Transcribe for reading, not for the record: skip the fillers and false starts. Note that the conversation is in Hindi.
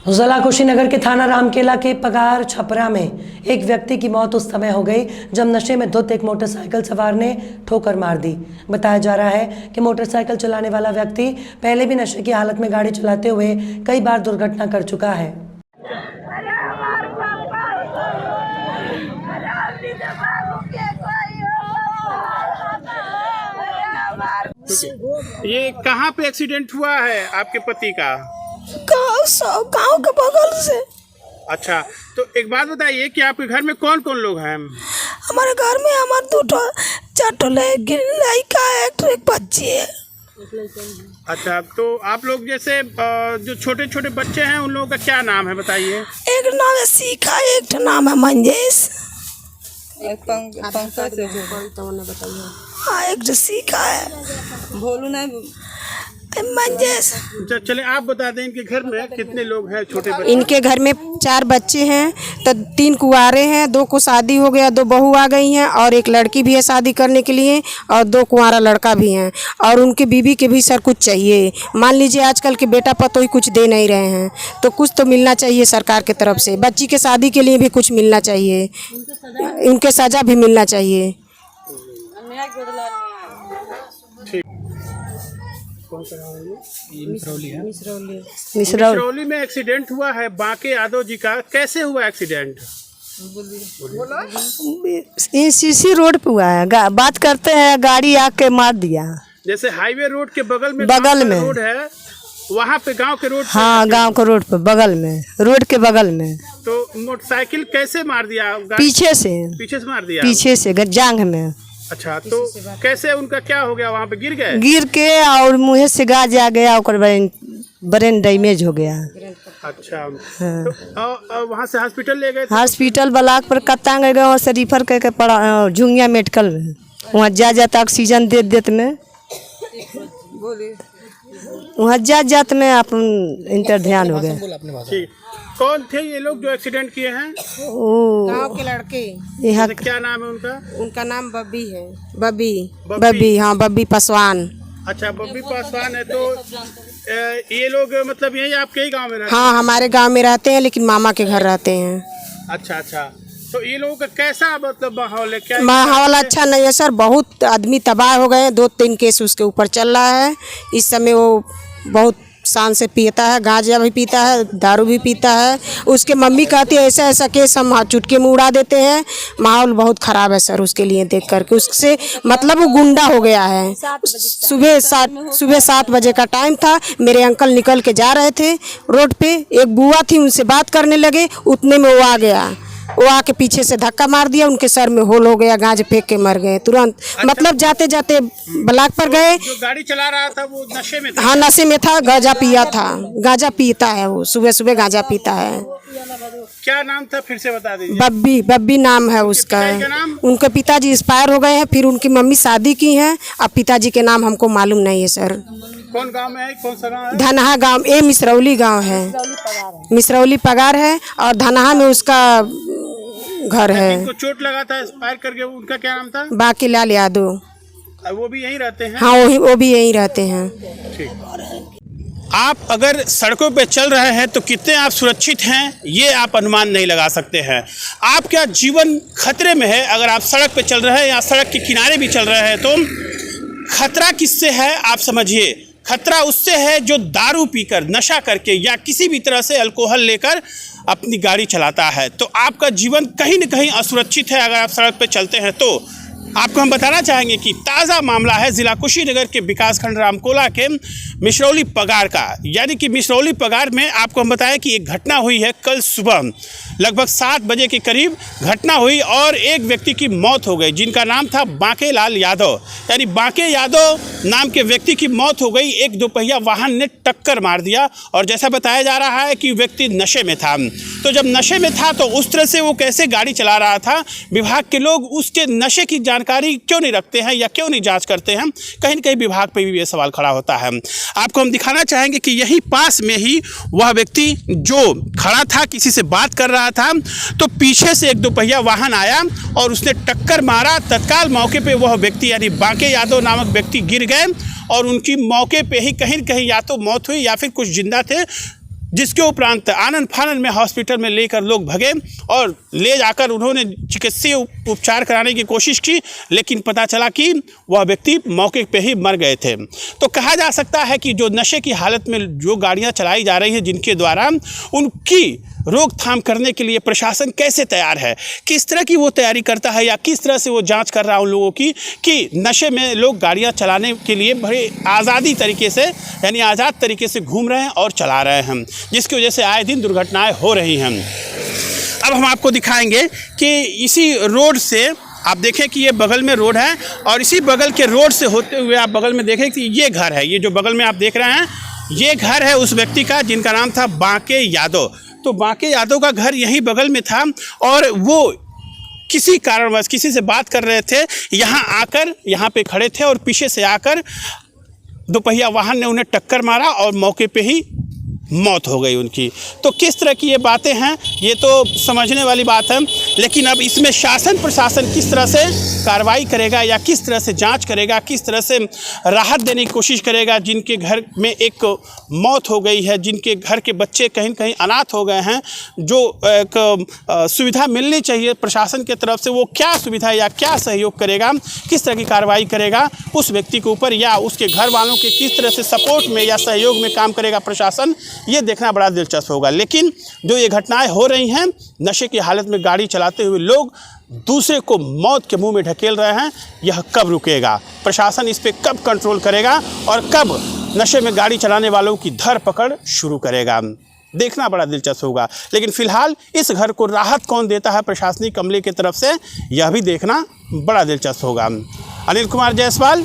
जिला कुशीनगर के थाना रामकेला के पगार छपरा में एक व्यक्ति की मौत उस समय हो गई जब नशे में धुत एक मोटरसाइकिल सवार ने ठोकर मार दी। बताया जा रहा है कि मोटरसाइकिल चलाने वाला व्यक्ति पहले भी नशे की हालत में गाड़ी चलाते हुए कई बार दुर्घटना कर चुका है। ये कहाँ पे एक्सीडेंट हुआ है आपके पति का? गाँव के बगल से। अच्छा, तो एक बात बताइए कि आपके घर में कौन कौन लोग हैं? हमारे घर में हमारे 2-4 लड़का है, एक बच्ची है। अच्छा, तो आप लोग जैसे जो छोटे छोटे बच्चे हैं उन लोगों का क्या नाम है बताइए? एक नाम है सीखा, एक नाम है मंजेश। हाँ, एक जो सीखा है भोलू नहीं मंजेश। चले आप बता दें इनके घर में कितने लोग हैं छोटे बच्चे? इनके घर में 4 बच्चे हैं, तो 3 कुंवारे हैं, 2 को शादी हो गया, 2 बहू आ गई हैं और एक लड़की भी है शादी करने के लिए और 2 कुंवारा लड़का भी हैं और उनके बीवी के भी सर कुछ चाहिए। मान लीजिए आजकल के बेटा पतोही कुछ दे नहीं रहे हैं तो कुछ तो मिलना चाहिए सरकार की तरफ से। बच्ची के शादी के लिए भी कुछ मिलना चाहिए, उनके सजा भी मिलना चाहिए। मिसरौली में एक्सीडेंट हुआ है बांके यादव जी का। कैसे हुआ एक्सीडेंट? ये सीसी रोड पे हुआ है। बात करते हैं, गाड़ी आके मार दिया। जैसे हाईवे रोड के बगल में रोड है, वहाँ पे गांव के रोड? हाँ, गांव के रोड पे बगल में, रोड के बगल में। तो मोटरसाइकिल कैसे मार दिया? पीछे से मार दिया? पीछे से जांघ में। अच्छा, तो कैसे उनका क्या हो गया? वहाँ पे गिर गए? गिर के और मुँह से गाज आ गया और ब्रेन डैमेज हो गया। अच्छा, हाँ। तो वहाँ से हॉस्पिटल ले गए? हॉस्पिटल ब्लॉक पर कत्ता गए, वहाँ से रिफर करके पड़ा झुंगिया मेडिकल में। वहाँ जाता ऑक्सीजन दे देते में, वहाँ जात में आप इंटर ध्यान हो गया। ठीक, कौन थे ये लोग जो एक्सीडेंट किए हैं? गाँव के लड़के। यहाँ क्या नाम है उनका? उनका नाम बब्बी है। बब्बी, हाँ, बब्बी पासवान। अच्छा, बब्बी पासवान है। तो ये लोग मतलब यही आपके ही गांव में रहते हैं? हाँ, हमारे गांव में रहते हैं लेकिन मामा के घर रहते हैं। अच्छा अच्छा, तो ये लोगों का कैसा मतलब माहौल है? क्या माहौल अच्छा नहीं है सर, बहुत आदमी तबाह हो गए हैं। 2-3 केस उसके ऊपर चल रहा है इस समय। वो बहुत शान से पीता है, गांजा भी पीता है, दारू भी पीता है। उसके मम्मी कहती है ऐसा ऐसा केस हम चुटके में उड़ा देते हैं। माहौल बहुत ख़राब है सर उसके लिए देख करके। उससे मतलब वो गुंडा हो गया है। सुबह 7 बजे का टाइम था, मेरे अंकल निकल के जा रहे थे रोड पे, एक बुआ थी उनसे बात करने लगे, उतने में वो आ गया। वो आके पीछे से धक्का मार दिया, उनके सर में होल हो गया, गांज फेंक के मर गए तुरंत। अच्छा, मतलब जाते जाते ब्लॉक पर गए। जो गाड़ी चला रहा था वो नशे में था? हाँ, नशे में था, गांजा पिया था। गांजा पीता है वो, सुबह सुबह गांजा पीता है। क्या नाम था फिर से बता दीजिए? बब्बी नाम है उसका। उनके पिताजी एक्सपायर हो गए हैं, फिर उनकी मम्मी शादी की हैं। अब पिताजी के नाम हमको मालूम नहीं है सर। कौन गांव में है? कौन सा गांव है? धनहा गांव, ये मिसरौली गांव है। मिसरौली पगार है और धनहा में उसका घर है। इनको चोट लगा था एक्सपायर करके, उनका क्या नाम था? बाकी लाल यादव। वो भी यहीं रहते हैं? हाँ, वो भी यहीं रहते हैं। ठीक। आप अगर सड़कों पे चल रहे हैं तो कितने आप सुरक्षित हैं ये आप अनुमान नहीं लगा सकते हैं। आपका जीवन खतरे में है अगर आप सड़क पे चल रहे हैं या सड़क के किनारे भी चल रहे हैं। तो खतरा किससे है आप समझिए। खतरा उससे है जो दारू पीकर, नशा करके या किसी भी तरह से अल्कोहल लेकर अपनी गाड़ी चलाता है। तो आपका जीवन कहीं न कहीं असुरक्षित है अगर आप सड़क पर चलते हैं। तो आपको हम बताना चाहेंगे कि ताज़ा मामला है ज़िला कुशीनगर के विकासखंड रामकोला के मिसरौली पगार का। यानी कि मिसरौली पगार में आपको हम बताएं कि एक घटना हुई है कल सुबह लगभग 7 बजे के करीब घटना हुई और एक व्यक्ति की मौत हो गई जिनका नाम था बांके लाल यादव। यानी बांके यादव नाम के व्यक्ति की मौत हो गई। एक दोपहिया वाहन ने टक्कर मार दिया और जैसा बताया जा रहा है कि व्यक्ति नशे में था। तो जब नशे में था तो उस तरह से वो कैसे गाड़ी चला रहा था, विभाग के लोग उसके नशे की जानकारी क्यों नहीं रखते हैं या क्यों नहीं जांच करते हैं? कहीं न कहीं विभाग पे भी ये सवाल खड़ा होता है। आपको हम दिखाना चाहेंगे कि यहीं पास में ही वह व्यक्ति जो खड़ा था, किसी से बात कर रहा था, तो पीछे से एक दोपहिया वाहन आया और उसने टक्कर मारा। तत्काल मौके पे वह व्यक्ति यानी बांके यादव नामक व्यक्ति गिर गए और उनकी मौके पे ही कहीं न कहीं या तो मौत हुई या फिर कुछ जिंदा थे जिसके उपरांत आनन फानन में हॉस्पिटल में लेकर लोग भगे और ले जाकर उन्होंने चिकित्सीय उपचार कराने की कोशिश की, लेकिन पता चला कि वह व्यक्ति मौके पे ही मर गए थे। तो कहा जा सकता है कि जो नशे की हालत में जो गाड़ियां चलाई जा रही हैं, जिनके द्वारा उनकी रोकथाम करने के लिए प्रशासन कैसे तैयार है, किस तरह की वो तैयारी करता है या किस तरह से वो जांच कर रहा है उन लोगों की कि नशे में लोग गाड़ियां चलाने के लिए बड़े आज़ादी तरीके से यानी आज़ाद तरीके से घूम रहे हैं और चला रहे हैं, जिसकी वजह से आए दिन दुर्घटनाएं हो रही हैं। अब हम आपको दिखाएंगे कि इसी रोड से आप देखें कि ये बगल में रोड है और इसी बगल के रोड से होते हुए आप बगल में देखें कि ये घर है, ये जो बगल में आप देख रहे हैं ये घर है उस व्यक्ति का जिनका नाम था बांके यादव। तो बांके यादव का घर यहीं बगल में था और वो किसी कारणवश किसी से बात कर रहे थे, यहाँ आकर यहाँ पे खड़े थे और पीछे से आकर दोपहिया वाहन ने उन्हें टक्कर मारा और मौके पे ही मौत हो गई उनकी। तो किस तरह की ये बातें हैं ये तो समझने वाली बात है, लेकिन अब इसमें शासन प्रशासन किस तरह से कार्रवाई करेगा या किस तरह से जांच करेगा, किस तरह से राहत देने की कोशिश करेगा जिनके घर में एक मौत हो गई है, जिनके घर के बच्चे कहीं न कहीं अनाथ हो गए हैं, जो एक सुविधा मिलनी चाहिए प्रशासन की तरफ से, वो क्या सुविधा या क्या सहयोग करेगा, किस तरह की कार्रवाई करेगा उस व्यक्ति के ऊपर या उसके घर वालों के किस तरह से सपोर्ट में या सहयोग में काम करेगा प्रशासन, ये देखना बड़ा दिलचस्प होगा। लेकिन जो ये घटनाएं हो रही हैं, नशे की हालत में गाड़ी चलाते हुए लोग दूसरे को मौत के मुंह में ढकेल रहे हैं, यह कब रुकेगा, प्रशासन इस पे कब कंट्रोल करेगा और कब नशे में गाड़ी चलाने वालों की धरपकड़ शुरू करेगा, देखना बड़ा दिलचस्प होगा। लेकिन फिलहाल इस घर को राहत कौन देता है प्रशासनिक अमले की तरफ से, यह भी देखना बड़ा दिलचस्प होगा। अनिल कुमार जायसवाल।